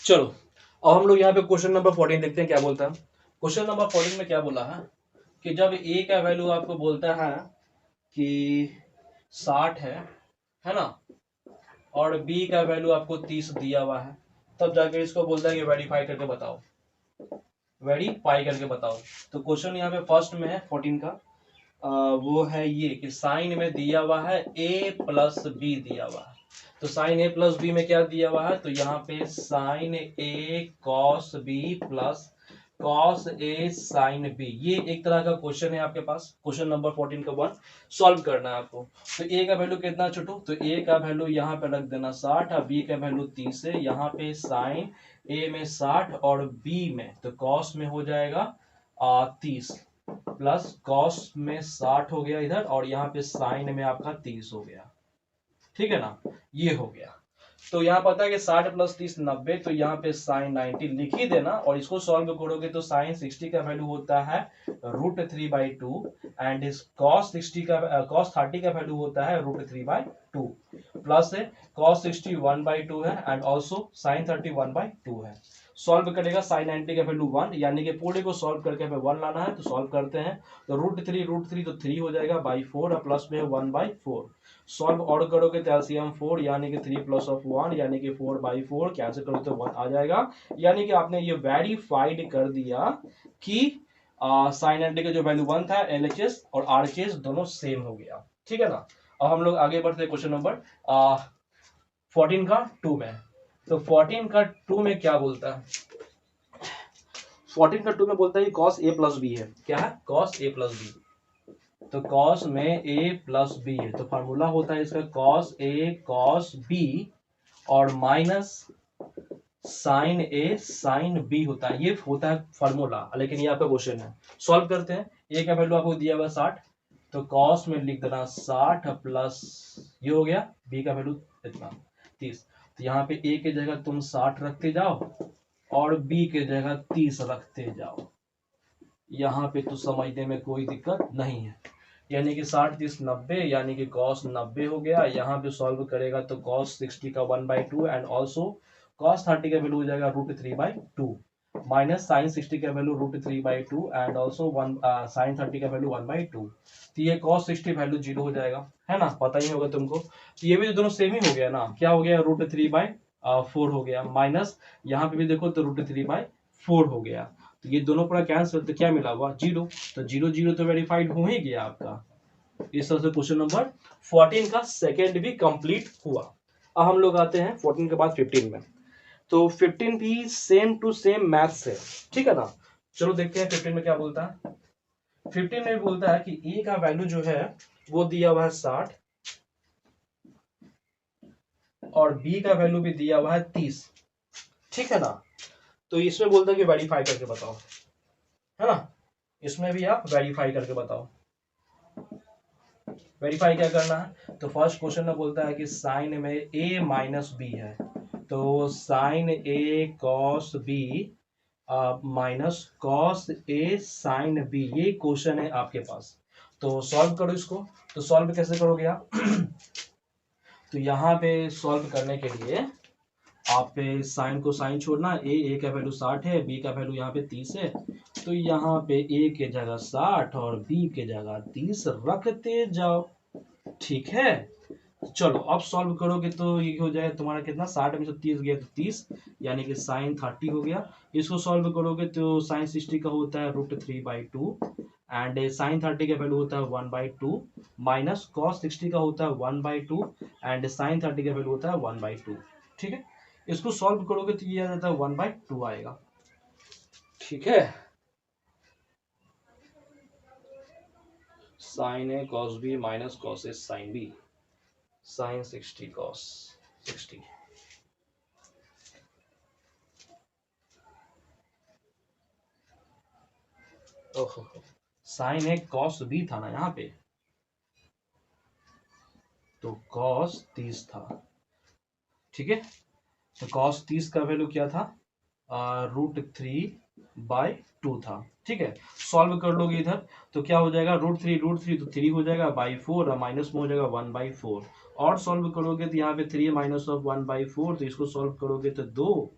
चलो अब हम लोग यहाँ पे क्वेश्चन नंबर 14 देखते हैं क्या बोलता है। क्वेश्चन नंबर 14 में क्या बोला है कि जब ए का वैल्यू आपको बोलता है कि 60 है ना, और बी का वैल्यू आपको 30 दिया हुआ है, तब जाके इसको बोलता है कि वेरीफाई करके बताओ, वेरीफाई करके बताओ। तो क्वेश्चन यहाँ पे फर्स्ट में है 14 का, वो है ये कि साइन में दिया हुआ है ए प्लस बी दिया हुआ है। तो साइन ए प्लस बी में क्या दिया हुआ है, तो यहाँ पे sign A cos B plus cos A sine B, ये एक तरह का क्वेश्चन है आपके पास। क्वेश्चन नंबर 14 का 1 सॉल्व करना है आपको। तो ए का वैल्यू कितना छोटू, तो ए का वैल्यू यहाँ पे रख देना 60 और बी का वैल्यू 30 है। यहाँ पे साइन ए में 60 और बी में तो कॉस में हो जाएगा 30, प्लस कॉस में 60 हो गया इधर, और यहाँ पे साइन में आपका 30 हो गया। ठीक है ना, ये हो गया। तो यहाँ पता है कि 60 प्लस 30 90, तो यहाँ पे साइन 90 लिख ही देना, और इसको सॉल्व करोगे तो साइन 60 का वैल्यू होता है √3/2 एंड इस कॉस 60 का कॉस 30 का वैल्यू होता है √3/2, प्लस है कॉस 60 1/2 है एंड ऑल्सो साइन 30 1/2 है। सॉल्व करेगा साइन 90 का वैल्यू 1, यानी कि पूरे को सॉल्व करके हमें 1 लाना है, तो सॉल्व करते हैं। तो √3 तो 3 हो जाएगा बाई 4 और प्लस में है 1/4। सॉल्व और करोगे तो एलसीएम 4 यानी कि 3 प्लस ऑफ 1 यानी कि 4/4, कैंसिल करो तो 1 आ जाएगा। यानी कि आपने ये वेरीफाइड कर दिया कि साइन 90 का जो वैल्यू 1 था एलएचएस और आरएचएस दोनों सेम हो गया। ठीक है ना। अब हम लोग आगे बढ़ते हैं क्वेश्चन नंबर 14 का 2 में। तो 14 का 2 में क्या बोलता है, 14 का 2 में बोलता है कॉस ए प्लस बी है। क्या है, कॉस ए प्लस बी। तो कॉस में ए प्लस बी है, तो फॉर्मूला होता है इसका कॉस ए कॉस बी और माइनस साइन ए साइन बी होता है, ये होता है फॉर्मूला। लेकिन ये आपका क्वेश्चन है, सॉल्व करते हैं। ए का वैल्यू आपको दिया हुआ 60, तो कॉस में लिख देना 60 प्लस ये हो गया, बी का वैल्यू इतना 30। तो यहाँ पे ए की जगह तुम 60 रखते जाओ और बी की जगह 30 रखते जाओ, यहाँ पे तो समझने में कोई दिक्कत नहीं है। यानी कि 60 30 90, यानी कि कॉस 90 हो गया। यहाँ पे सॉल्व करेगा तो कॉस 60 का 1/2 एंड ऑल्सो कॉस 30 का वैल्यू हो जाएगा √3/2 माइनस साइन 60 का वैल्यू √3/2 एंड ऑल्सो साइन 30 का वैल्यू 1/2। तो ये कॉस 60 वैल्यू 0 हो जाएगा, है ना, पता ही होगा तुमको। तो ये भी तो दोनों सेम ही हो गया ना, क्या हो गया √3/4 हो गया, माइनस यहाँ पे भी देखो तो √3/4 हो गया। तो ये दोनों पूरा कैंसिल, तो क्या मिला हुआ 0। तो 0 0 तो वेरीफाइड हो ही गया आपका। इस तरह से क्वेश्चन नंबर 14 का सेकेंड भी कंप्लीट हुआ। अब हम लोग आते हैं 14 के बाद 15 में। तो 15 भी सेम टू सेम मैथ्स है, ठीक है ना। चलो देखते हैं 15 में क्या बोलता है। 15 में बोलता है कि ए का वैल्यू जो है वो दिया हुआ है 60 और बी का वैल्यू भी दिया हुआ है 30, ठीक है ना। तो इसमें बोलता है कि वेरीफाई करके बताओ, है ना। इसमें भी आप वेरीफाई करके बताओ। वेरीफाई क्या करना है, तो फर्स्ट क्वेश्चन में बोलता है कि साइन में ए माइनस बी है, तो sine A cos B minus cos A sine B, ये क्वेश्चन है आपके पास। तो सॉल्व करो इसको। तो सॉल्व कैसे करोगे आप तो यहाँ पे सॉल्व करने के लिए आप साइन को साइन छोड़ना, ए का वैल्यू 60 है, बी का वैल्यू यहाँ पे 30 है, तो यहाँ पे ए के जगह 60 और बी के जगह 30 रखते जाओ, ठीक है। चलो अब सॉल्व करोगे तो ये हो जाएगा तुम्हारा कितना, 60 में से 30 गया तो 30, यानी कि साइन 30 हो गया। इसको सॉल्व करोगे तो साइन 60 का होता है √3/2 एंड साइन 30 का वैल्यू होता है 1/2 माइनस कॉस 60 का होता है 1/2 एंड साइन 30 का वैल्यू होता है 1/2, ठीक है। इसको सॉल्व करोगे तो ये आ जाता है 1/2 आएगा, ठीक है। Sign A cos B minus cos A sine B, sign 60 cos 60। ओहो, साइन ए कॉस बी था ना यहाँ पे, तो कॉस 30 था, ठीक है। तो कॉस 30 का वैल्यू क्या था, √3/2 था, ठीक है। सॉल्व कर लोगे इधर तो क्या हो जाएगा, √3 तो 3 हो जाएगा बाई 4 और माइनस में हो जाएगा 1/4, और सॉल्व करोगे तो यहाँ पे 3 माइनस ऑफ 1/4, तो इसको सॉल्व करोगे तो 2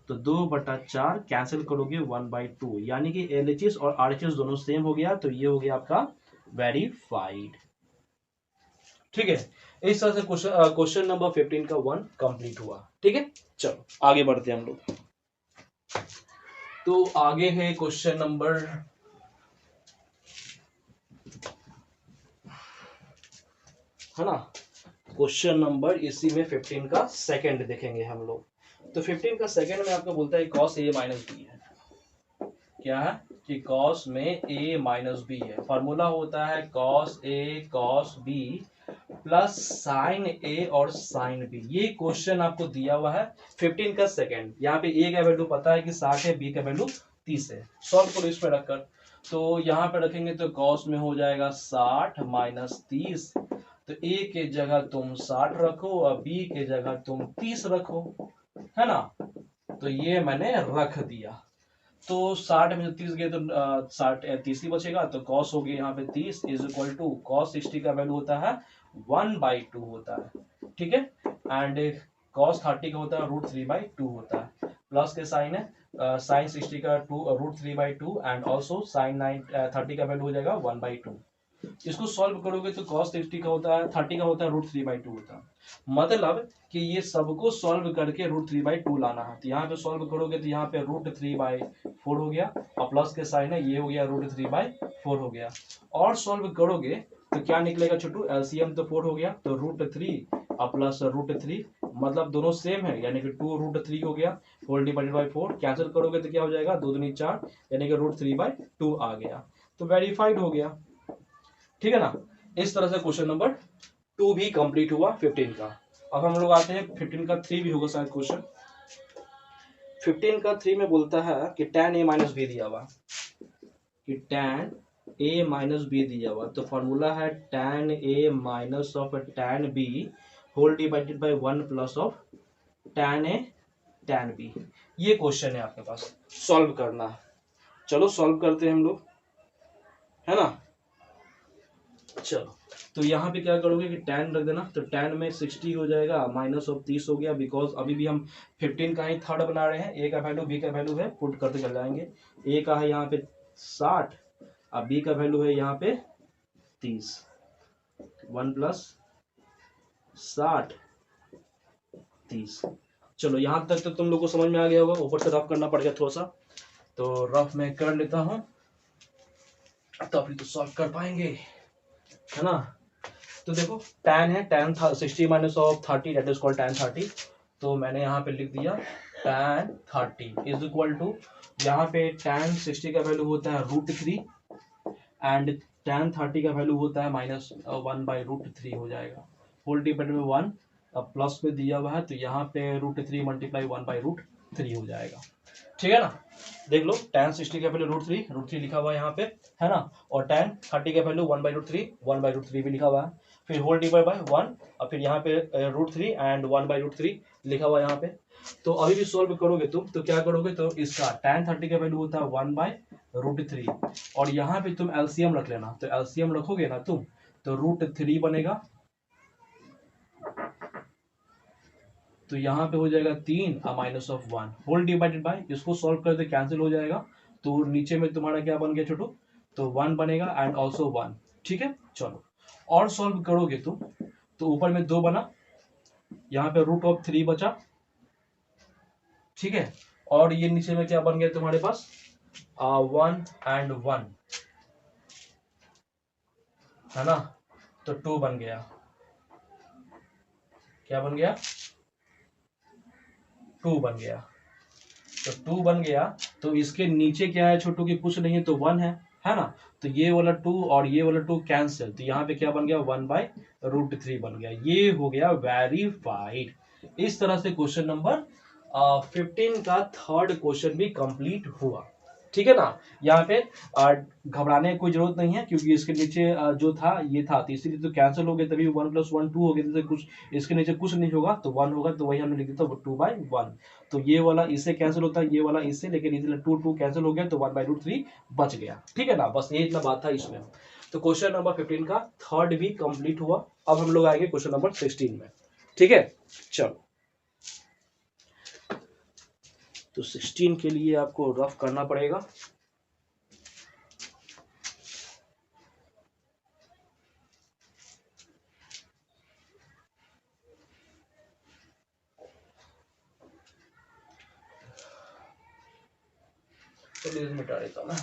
तो 2/4 कैंसिल करोगे 1/2, यानी कि LHS और RHS दोनों सेम हो गया, तो ये हो गया आपका वेरीफाइड। ठीक है, इस तरह से क्वेश्चन नंबर 15 का 1 कंप्लीट हुआ। ठीक है, चलो आगे बढ़ते हैं हम लोग। तो आगे है क्वेश्चन नंबर है ना, क्वेश्चन नंबर इसी में 15 का सेकंड देखेंगे हम लोग। तो 15 का सेकंड में आपको बोलता है cos a माइनस बी है। क्या है कि cos में a माइनस बी है। फॉर्मूला होता है cos a cos b plus sine A और साइन बी। ये क्वेश्चन आपको दिया हुआ है 15 का सेकंड। यहाँ पे a का वैल्यू पता है कि 60 है, b का वैल्यू 30 है। सॉल्व करो इसमें रखकर। तो यहाँ पे रखेंगे तो cos में हो जाएगा 60 माइनस 30, तो a के जगह तुम 60 रखो और b के जगह तुम 30 रखो, है ना। तो ये मैंने रख दिया। तो 60 में 30 गए तो 30 ही बचेगा, तो cos हो गया यहाँ पे 30 इज इक्वल टू cos 60 का वैल्यू होता है 1/2 होता है। ठीक है, एंड cos 30 का होता है √3/2 होता है। प्लस के साइन है, साइन 60 का √3/2 एंड ऑल्सो साइन 30 का वैल्यू हो जाएगा 1/2। इसको सॉल्व करोगे तो cos 60 का होता है 30 का होता है √3/2 होता है। मतलब कि ये सबको सॉल्व करके √3/2 लाना है। तो यहाँ पे सॉल्व करोगे तो यहाँ पे √3/4 हो गया, और प्लस के साइन है ये हो गया √3/4 हो गया। और सॉल्व करोगे तो क्या निकलेगा छोटू, एलसीएम तो 4 हो गया, तो √3 और प्लस √3 मतलब दोनों सेम है, यानी कि 2√3 हो गया, होल डिवाइडेड बाई 4। कैंसिल करोगे तो क्या हो जाएगा, 2 दूनी 4, यानी कि √3/2 आ गया। तो वेरीफाइड हो गया। ठीक है ना। इस तरह से क्वेश्चन नंबर 2 भी कंप्लीट हुआ 15 का। अब हम लोग आते हैं 15 का 3 भी होगा शायद क्वेश्चन। 15 का 3 में बोलता है कि tan a माइनस बी दिया हुआ, कि tan a माइनस बी दिया हुआ, तो फॉर्मूला है tan a minus of tan b whole divided by 1 plus of tan a tan b। ये क्वेश्चन है आपके पास, सॉल्व करना है। चलो सॉल्व करते हैं हम लोग, है ना। चलो, तो यहाँ पे क्या करोगे कि tan रख देना, तो tan में 60 हो जाएगा, माइनस ऑफ 30 हो गया, बिकॉज अभी भी हम 15 का ही थर्ड बना रहे हैं। a का वैल्यू b का वैल्यू है, पुट करते चल जाएंगे। a का है यहाँ पे 60 और b का वैल्यू है यहाँ पे 30, 1 प्लस 60 30। चलो यहाँ तक तो तुम लोग को समझ में आ गया होगा। ऊपर से रफ करना पड़ेगा थोड़ा सा, तो रफ में कर लेता हूँ, तो अभी तो सॉल्व कर पाएंगे, है ना। तो देखो tan है, tan 60 minus of 30 that is called tan 30। तो मैंने यहाँ पे लिख दिया tan 30 इज इक्वल टू, यहाँ पे tan 60 का वैल्यू होता है √3 एंड tan 30 का वैल्यू होता है -1/√3 हो जाएगा, होल डिवाइडेड बाय 1। अब प्लस में दिया हुआ है तो यहाँ पे √3 मल्टीप्लाई 1/√3 हो जाएगा। ठीक है ना। देख लो tan 60 का वैल्यू √3 लिखा हुआ है यहाँ पे, है ना, और tan 30 का वैल्यू 1/√3 भी लिखा हुआ है, फिर होल डिवाइड बाय 1 और फिर यहाँ पे √3 एंड 1/√3 लिखा हुआ है यहाँ पे। तो अभी भी सॉल्व करोगे तुम तो क्या करोगे, तो इसका tan 30 का वैल्यू होता है 1/√3 और यहाँ पे तुम एलसीएम रख लेना। तो एलसीएम रखोगे ना तुम तो √3 बनेगा, तो यहाँ पे हो जाएगा 3 और minus of 1 whole divided by, इसको सॉल्व कर दे कैंसिल हो जाएगा। तो नीचे में तुम्हारा क्या बन गया छोटू, तो 1 बनेगा एंड ऑल्सो 1। ठीक है, चलो और सॉल्व करोगे तुम तो ऊपर में 2 बना, यहाँ पे √3 बचा। ठीक है, और ये नीचे में क्या बन गया तुम्हारे पास 1 एंड 1, है ना, तो 2 बन गया। क्या बन गया, 2 बन गया। तो 2 बन गया, तो इसके नीचे क्या है छोटू की कुछ नहीं है, तो 1 है ना। तो ये वाला 2 और ये वाला 2 कैंसिल, तो यहाँ पे क्या बन गया 1/√3 बन गया। ये हो गया वेरीफाइड। इस तरह से क्वेश्चन नंबर 15 का थर्ड क्वेश्चन भी कंप्लीट हुआ। ठीक है ना। यहाँ पे घबराने की कोई जरूरत नहीं है, क्योंकि इसके नीचे जो था ये था, तो इसीलिए तो कैंसिल हो गया, तभी 1 + 1 2 हो गया। कुछ इसके नीचे कुछ नहीं होगा तो 1 होगा, तो वही हमने लिख दिया 2/1। तो ये वाला इससे कैंसिल होता है, ये वाला इससे, लेकिन इसलिए 2 कैंसिल हो गया, तो 1/√3 बच गया। ठीक है ना, बस ये इतना बात था इसमें। तो क्वेश्चन नंबर 15 का थर्ड भी कंप्लीट हुआ। अब हम लोग आएंगे क्वेश्चन नंबर 16 में। ठीक है, चलो तो 16 के लिए आपको रफ करना पड़ेगा। चलिए मिटा देता हूँ ना।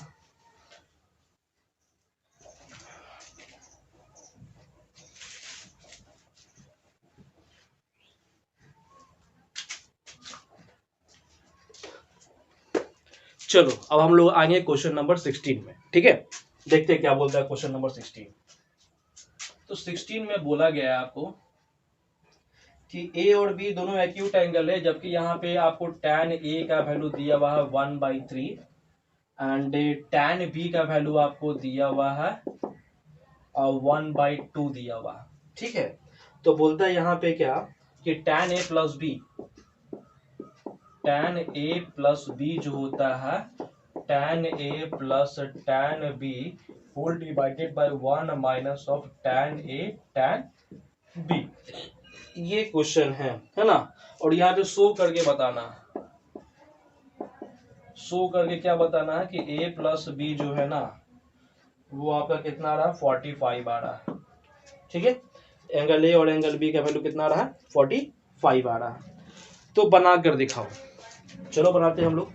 चलो अब हम लोग आएंगे क्वेश्चन नंबर 16 में। ठीक है, देखते हैं क्या बोलता है क्वेश्चन नंबर 16। तो 16 में बोला गया है आपको कि ए और बी दोनों एक्यूट एंगल है, जबकि यहाँ पे आपको tan ए का वैल्यू दिया हुआ है 1/3 एंड tan बी का वैल्यू आपको दिया हुआ है 1/2 दिया हुआ है। ठीक है, तो बोलता है यहाँ पे क्या कि tan A plus B, tan A plus B जो होता है tan A plus tan B whole divided by 1 minus of tan A tan B, ये क्वेश्चन है ना। और यहाँ पे शो करके बताना, शो करके क्या बताना है कि a प्लस बी जो है ना वो आपका कितना आ रहा है 45 आ रहा है। ठीक है, एंगल ए और एंगल बी का वैल्यू कितना आ रहा है 45 आ रहा है। तो बना कर दिखाओ। चलो बनाते हैं हम लोग।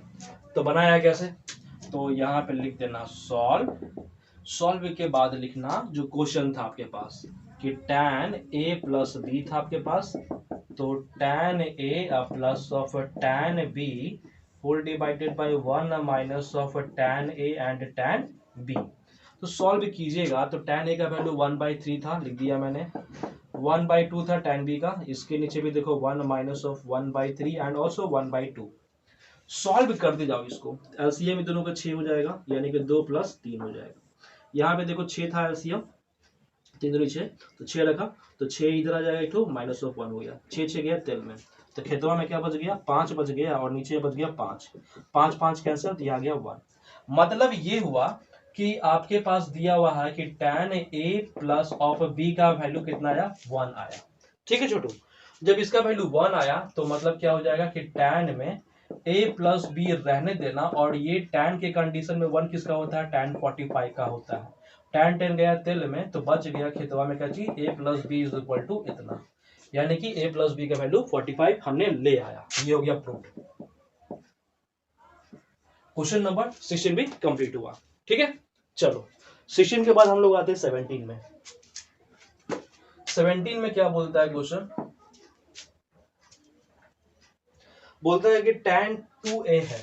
तो बनाया कैसे, तो यहाँ पे लिख देना सॉल्व, सॉल्व के बाद लिखना जो क्वेश्चन था आपके पास कि tan a प्लस बी था आपके पास, तो tan a plus of tan b whole divided by 1 minus of tan a and tan b। तो सॉल्व कीजिएगा तो tan a का वैल्यू 1/3 था, लिख दिया मैंने, 1/2 था tan b का, इसके नीचे भी देखो 1 minus of 1/3 and also 1/2। Solve करते जाओ इसको, एलसीएम दोनों का 6 हो जाएगा, यानी कि 2 + 3 हो जाएगा। यहाँ पे देखो 6 था एलसीएम, 3 दूनी 6, तो 6 रखा, तो 6 इधर आ जाएगा, तो माइनस ऑफ 1 हो गया, 6 गया 13 में, तो खेतवा में क्या बच गया 5 बच गया, और नीचे बच गया 5, 5 कैंसिल, तो यहाँ गया 1। मतलब ये हुआ कि आपके पास दिया हुआ है कि tan a plus of b का वैल्यू कितना आया 1 आया। ठीक है छोटू, जब इसका वैल्यू 1 आया तो मतलब क्या हो जाएगा कि tan में a प्लस b रहने देना, और ये tan के कंडीशन में 1 किसका होता है tan 45 का होता है, tan 10 गया तेल में, तो बच गया खेतवा में क्या चीज a plus B is equal to इतना, यानी कि a प्लस बी का वैल्यू 45 हमने ले आया। ये हो गया प्रूफ। क्वेश्चन नंबर 16 भी कंप्लीट हुआ। ठीक है, चलो 16 के बाद हम लोग आते हैं 17 में। 17 में क्या बोलता है क्वेश्चन, बोलता है कि tan 2a है,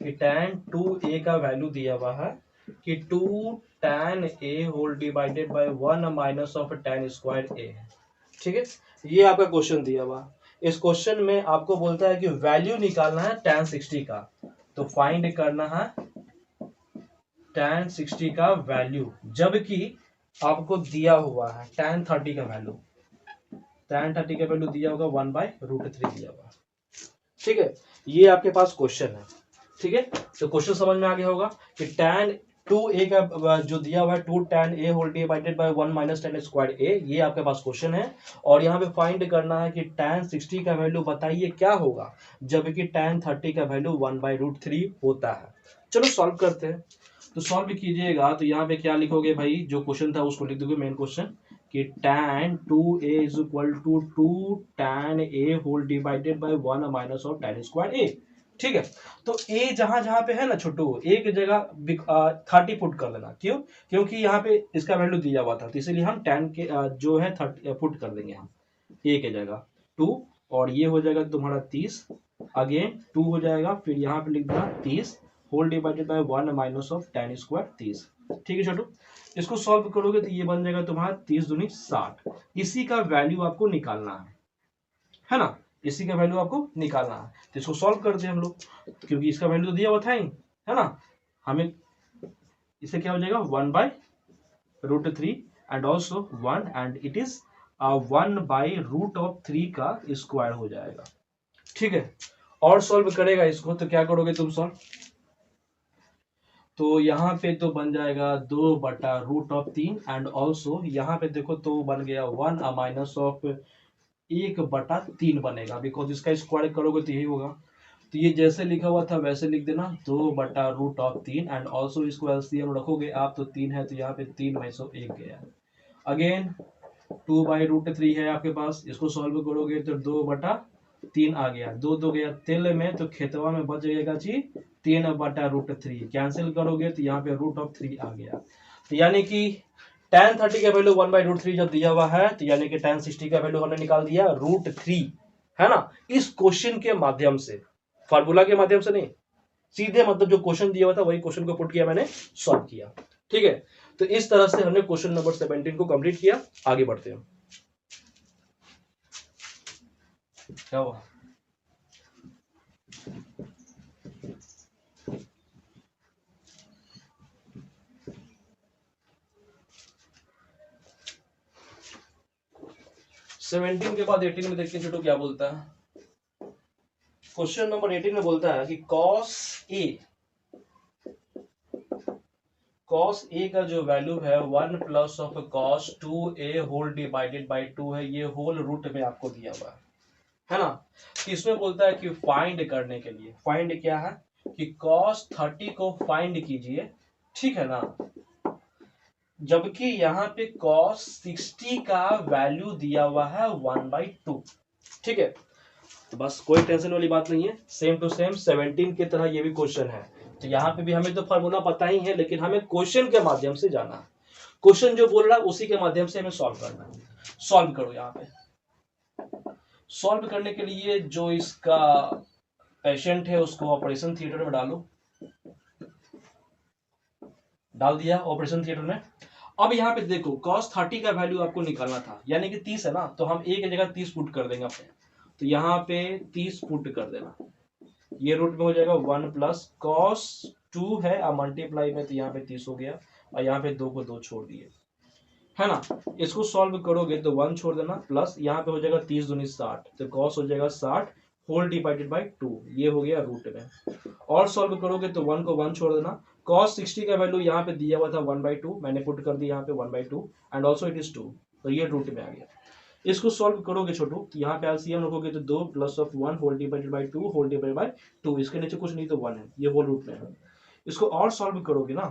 कि tan 2a का वैल्यू दिया हुआ है कि 2 tan a whole divided by 1 minus of tan square a है। ठीक है, ये आपका क्वेश्चन दिया हुआ। इस क्वेश्चन में आपको बोलता है कि वैल्यू निकालना है tan 60 का, तो फाइंड करना है tan 60 का वैल्यू, जबकि आपको दिया हुआ है tan 30 का वैल्यू, tan 30 का वैल्यू दिया होगा 1/√3 दिया हुआ। ठीक है, ये आपके पास क्वेश्चन है। ठीक है, तो क्वेश्चन समझ में आ गया होगा कि tan 2a का जो दिया हुआ है 2 tan a whole divided by 1 minus tan square a, ये आपके पास क्वेश्चन है। और यहाँ पे फाइंड करना है कि tan 60 का वैल्यू बताइए क्या होगा, जबकि tan 30 का वैल्यू 1/√3 होता है। चलो सॉल्व करते हैं। तो सॉल्व कीजिएगा तो यहाँ पे क्या लिखोगे भाई, जो क्वेश्चन था उसको लिख दोगे मेन क्वेश्चन कि tan 2a is equal to 2 tan a whole divided by 1 minus of tan square a। ठीक है, तो a जहां जहां पे है ना छोटू, a की जगह 30 पुट कर देना, क्यों, क्योंकि यहाँ पे इसका वैल्यू दिया हुआ था, तो इसीलिए हम tan के जो है 30 पुट कर देंगे हम a की जगह 2, और ये हो जाएगा तुम्हारा 30, अगेन 2 हो जाएगा, फिर यहाँ पे लिख देना 30 whole divided by 1 minus of tan square 30। ठीक है छोटू, इसको सॉल्व करोगे तो ये बन जाएगा तुम्हारा 30 दूनी 60। इसी का वैल्यू आपको निकालना है ना, इसी का वैल्यू आपको निकालना है। तो इसको सॉल्व करते हैं हम लोग, क्योंकि इसका वैल्यू तो दिया हुआ था ही, है ना, हमें इसे क्या हो जाएगा 1/√3 and also 1, and it is 1/√3 का स्क्वायर हो जाएगा। ठीक है, और सॉल्व करेगा इसको तो क्या करोगे तुम सॉल्व, तो यहाँ पे तो बन जाएगा 2/√3 एंड ऑल्सो यहाँ पे देखो तो बन गया 1 माइनस ऑफ 1/3 बनेगा, बिकॉज इसका स्क्वायर करोगे तो यही होगा। तो ये जैसे लिखा हुआ था वैसे लिख देना, 2/√3 एंड ऑल्सो इसको एलसीएम रखोगे आप तो 3 है, तो यहाँ पे 3 में से 1 गया। अगेन 2/√3 है आपके पास, इसको सॉल्व करोगे तो 2/3 आ गया, 2 गया तिल में, तो खेतवा में बच जाएगा जी 3/√3। कैंसिल करोगे तो यहाँ पे √3 आ गया। तो यानी कि tan 30 का वैल्यू 1/√3 जब दिया हुआ है, तो यानी कि tan 60 का वैल्यू हमने निकाल दिया √3, है ना। इस क्वेश्चन के माध्यम से, फार्मूला के माध्यम से नहीं, सीधे मतलब जो क्वेश्चन दिया हुआ था वही क्वेश्चन को पुट किया मैंने, सॉल्व किया। ठीक है, तो इस तरह से हमने क्वेश्चन नंबर 17 को कंप्लीट किया। आगे बढ़ते हैं। क्या हुआ? सेवेंटीन के बाद 18 में देखते हैं छोटू क्या बोलता है। क्वेश्चन नंबर 18 में बोलता है कि cos a का जो वैल्यू है 1 plus of cos 2a whole divided by 2 है, ये होल रूट में आपको दिया हुआ है ना। इसमें बोलता है कि फाइंड करने के लिए, फाइंड क्या है कि cos 30 को फाइंड कीजिए, ठीक है ना। जबकि यहाँ पे cos 60 का वैल्यू दिया हुआ है 1/2, ठीक है। तो बस कोई टेंशन वाली बात नहीं है, सेम टू सेम 17 की तरह ये भी क्वेश्चन है। तो यहाँ पे भी हमें तो फार्मूला पता ही है, लेकिन हमें क्वेश्चन के माध्यम से जाना है, क्वेश्चन जो बोल रहा है उसी के माध्यम से हमें सॉल्व करना है। सॉल्व करो। यहाँ पे सॉल्व करने के लिए जो इसका पेशेंट है उसको ऑपरेशन थिएटर में डालो, डाल दिया ऑपरेशन थिएटर में। अब यहाँ पे देखो cos 30 का वैल्यू आपको निकालना था, यानी कि 30 है ना, तो हम a की जगह 30 पुट कर देंगे अपने, तो यहाँ पे 30 पुट कर देना, ये रूट में हो जाएगा 1 प्लस cos 2 है और मल्टीप्लाई में, तो यहाँ पे 30 हो गया, और यहाँ पे 2 को 2 छोड़ दिए, है ना। इसको सॉल्व करोगे तो 1 छोड़ देना, प्लस यहाँ पे हो जाएगा 30 दूनी 60, तो cos हो जाएगा 60 होल डिवाइडेड बाई 2, ये हो गया रूट में। और सॉल्व करोगे तो 1 को 1 छोड़ देना, cos 60 का वैल्यू यहाँ पे दिया हुआ था 1/2, मैंने पुट कर दिया यहाँ पे 1/2 एंड ऑल्सो इट इज 2, तो ये रूट में आ गया। इसको सॉल्व करोगे छोटू तो यहाँ पे एलसीएम रखोगे तो 2 plus of 1 whole divided by 2 whole divided by 2, इसके नीचे कुछ नहीं तो 1 है, ये होल रूट में है। इसको और सॉल्व करोगे ना,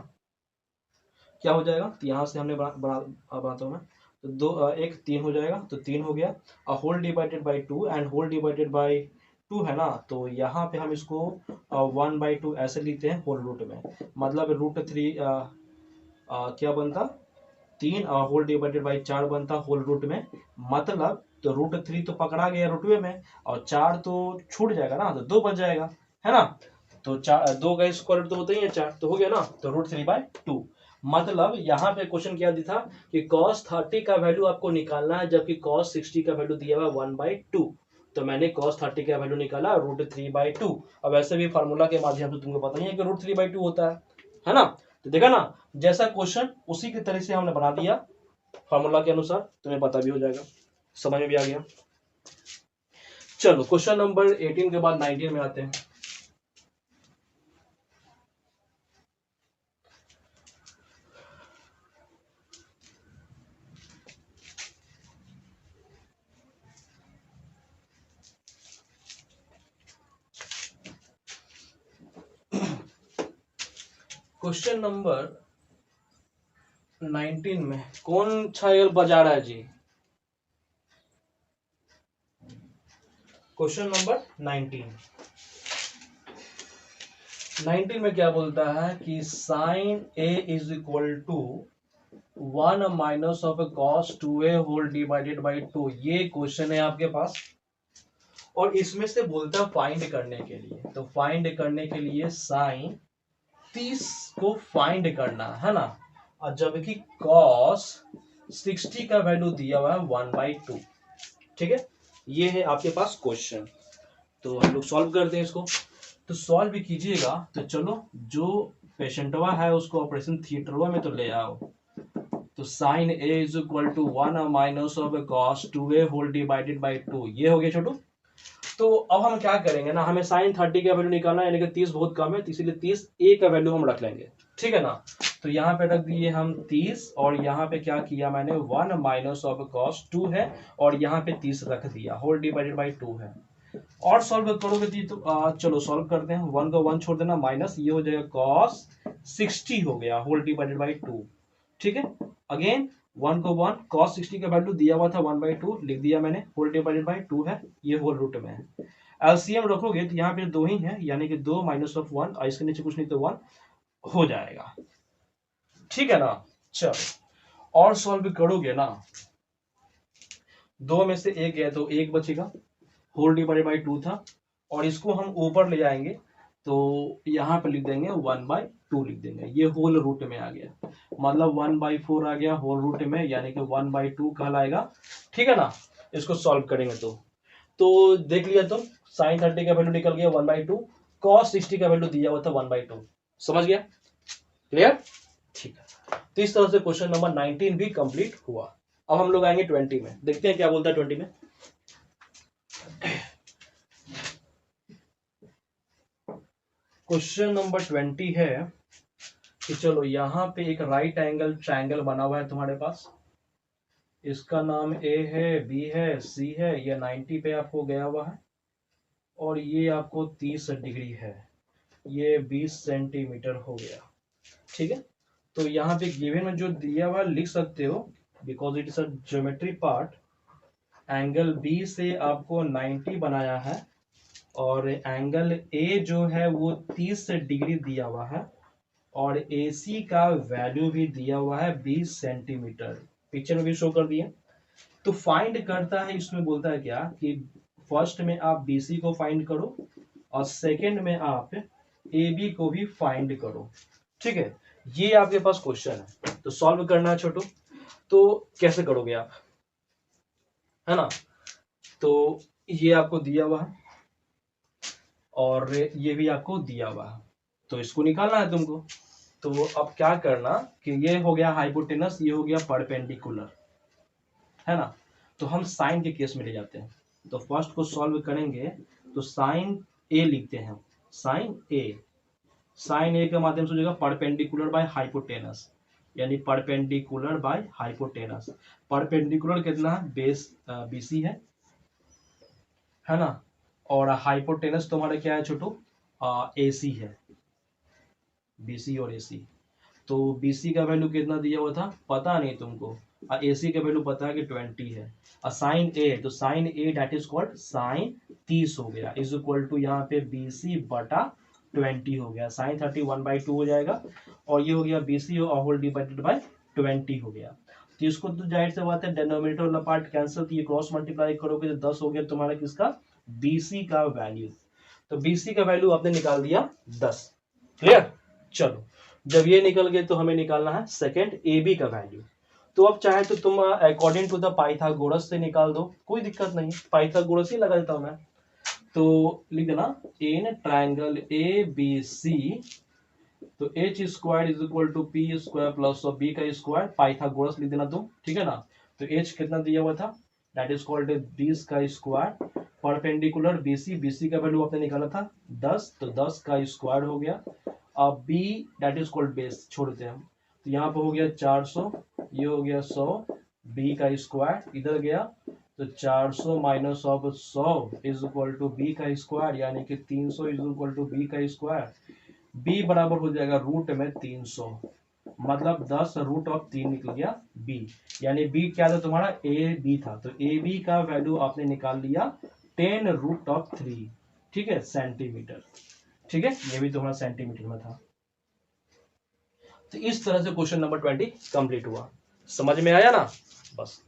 क्या हो जाएगा, तो यहाँ से हमने बनाता हूँ मैं, तो 2 1 3 हो जाएगा, तो 3 हो गया, और whole divided by 2 and whole divided by 2 है ना, तो यहाँ पे हम इसको 1/2 ऐसे लिखते हैं होल रूट में, मतलब √3 क्या बनता 3 और होल डिवाइडेड बाई 4 बनता होल रूट में, मतलब तो √3 तो पकड़ा गया रूटवे में, और 4 तो छूट जाएगा ना, तो 2 बच जाएगा, है ना। तो 2 का स्क्वायर रूट तो होता ही है 4, तो हो गया ना, तो √3/2। मतलब यहाँ पे क्वेश्चन क्या दिया था कि cos 30 का वैल्यू आपको निकालना है, जबकि cos 60 का वैल्यू दिया हुआ 1/2, तो मैंने cos 30 का वैल्यू निकाला √3/2। अब वैसे भी फार्मूला के माध्यम से तुमको पता ही है कि √3/2 होता है ना। तो देखा ना, जैसा क्वेश्चन उसी की तरह से हमने बना दिया फार्मूला के अनुसार, तुम्हें पता भी हो जाएगा, समझ में भी आ गया। चलो क्वेश्चन नंबर 18 के बाद 19 में आते हैं। क्वेश्चन नंबर 19 में कौन छायल बजा रहा है जी? क्वेश्चन नंबर 19 में क्या बोलता है कि sine a is equal to 1 minus of cos 2a whole divided by 2, ये क्वेश्चन है आपके पास, और इसमें से बोलता है फाइंड करने के लिए, तो फाइंड करने के लिए साइन 30 को फाइंड करना है ना, और जबकि cos 60 का वैल्यू दिया हुआ है 1/2, ठीक है। ये है आपके पास क्वेश्चन, तो हम लोग सॉल्व करते हैं इसको। तो सॉल्व भी कीजिएगा, तो चलो जो पेशेंटवा है उसको ऑपरेशन थिएटरवा में तो ले आओ। तो sine a is equal to 1 minus of cos 2a whole divided by 2, ये हो गया छोटू। तो अब हम क्या करेंगे ना, हमें साइन 30 का वैल्यू निकालना है, यानी कि 30 बहुत कम है, तो इसीलिए 30 a का वैल्यू हम रख लेंगे, ठीक है ना। तो यहाँ पे रख दिए हम 30, और यहाँ पे क्या किया मैंने 1 माइनस ऑफ cos 2 है, और यहाँ पे 30 रख दिया, होल डिवाइडेड बाई 2 है। और सॉल्व करोगे तो चलो सॉल्व करते हैं। 1 का 1 छोड़ देना, माइनस ये हो जाएगा cos 60 हो गया होल डिवाइडेड बाई 2। ठीक है, अगेन 1 को 1, cos 60 का वैल्यू दिया हुआ था 1/2, लिख दिया मैंने, होल डिवाइडेड बाई 2 है, ये होल रूट में है। एलसीएम रखोगे तो यहाँ पे 2 ही है, यानी कि 2 माइनस ऑफ 1, और इसके नीचे कुछ नहीं तो 1 हो जाएगा। ठीक है ना, चलो और सॉल्व करोगे ना, 2 में से 1 गया तो 1 बचेगा, होल डिवाइडेड बाई 2 था, और इसको हम ऊपर ले जाएंगे तो यहाँ पे लिख देंगे 1/2 लिख देंगे, ये होल रूट में आ गया, मतलब 1/4 आ गया होल रूट में, यानी कि 1/2 कहलाएगा। ठीक है ना, इसको सॉल्व करेंगे तो देख लिया तुम, साइन 30 का वैल्यू निकल गया 1/2, कॉस 60 का वैल्यू दिया हुआ था 1/2। समझ गया, क्लियर? ठीक है, तो इस तरह से क्वेश्चन नंबर 19 भी कंप्लीट हुआ। अब हम लोग आएंगे 20 में, देखते हैं क्या बोलता है 20 में। क्वेश्चन नंबर 20 है कि चलो यहाँ पे एक राइट एंगल ट्रायंगल बना हुआ है तुम्हारे पास, इसका नाम ए है, बी है, सी है, ये 90 पे आपको गया हुआ है, और ये आपको 30 डिग्री है, ये 20 सेंटीमीटर हो गया। ठीक है, तो यहाँ पे गिवन में जो दिया हुआ लिख सकते हो, because it is a geometry part. Angle B से आपको 90 बनाया है, और एंगल ए जो है वो 30 डिग्री दिया हुआ है, और AC का वैल्यू भी दिया हुआ है 20 सेंटीमीटर, पिक्चर में भी शो कर दिया। तो फाइंड करता है, इसमें बोलता है क्या कि फर्स्ट में आप BC को फाइंड करो, और सेकंड में आप AB को भी फाइंड करो। ठीक है, ये आपके पास क्वेश्चन है, तो सॉल्व करना है छोटू। तो कैसे करोगे आप, है ना, तो ये आपको दिया हुआ है, और ये भी आपको दिया हुआ है, तो इसको निकालना है तुमको। तो अब क्या करना कि ये हो गया हाइपोटेनस, ये हो गया परपेंडिकुलर, है ना, तो हम साइन के केस में ले जाते हैं। तो फर्स्ट को सॉल्व करेंगे तो साइन ए लिखते हैं, साइन ए के माध्यम से हो जाएगा परपेंडिकुलर बाय हाइपोटेनस, यानी परपेंडिकुलर बाय हाइपोटेनस। परपेंडिकुलर कितना है, बेस BC है ना, और हाइपोटेनस तुम्हारा क्या है छोटू, AC है, BC और AC। तो BC का वैल्यू कितना दिया हुआ था पता नहीं तुमको, और AC का वैल्यू पता है कि 20 है, और साइन ए, तो sine A that is called sine 30 हो गया, इज इक्वल टू यहाँ पे BC बटा 20 हो गया, साइन 30 1/2 हो जाएगा, और ये हो गया BC और होल डिवाइडेड बाय 20 हो गया। तो इसको तो जाहिर से बात है डेनोमिनेटर वाला पार्ट कैंसिल, तो ये क्रॉस मल्टीप्लाई करोगे तो 10 हो गया तुम्हारा किसका, BC का वैल्यू। तो BC का वैल्यू आपने निकाल दिया 10, क्लियर? चलो, जब ये निकल गए तो हमें निकालना है सेकंड AB का वैल्यू। तो अब चाहे तो तुम अकॉर्डिंग टू द पाइथागोरस से निकाल दो, कोई दिक्कत नहीं, पाइथागोरस ही लगा देता हूं मैं। तो लिख देना इन ट्रायंगल ABC, तो h square is equal to p square plus b का स्क्वायर, पाइथागोरस लिख देना तुम। ठीक है ना, तो h कितना दिया हुआ था, दैट इज कॉल्ड 20 का स्क्वायर, परपेंडिकुलर BC का वैल्यू आपने निकाला था 10, तो 10 का स्क्वायर हो गया। अब b that is called base, छोड़ते हैं हम, तो यहाँ पे हो गया 400, ये हो गया 100, b का स्क्वायर इधर गया, तो 400 minus of 100 is equal to b का स्क्वायर, यानी कि 300 इज इक्वल टू b का स्क्वायर। b बराबर हो जाएगा रूट में 300, मतलब 10 रूट ऑफ 3 निकल गया b, यानी b क्या था तुम्हारा, AB था, तो AB का वैल्यू आपने निकाल लिया 10 रूट ऑफ 3, ठीक है, सेंटीमीटर। ठीक है, ये भी तुम्हारा सेंटीमीटर में था। तो इस तरह से क्वेश्चन नंबर 20 कंप्लीट हुआ, समझ में आया ना, बस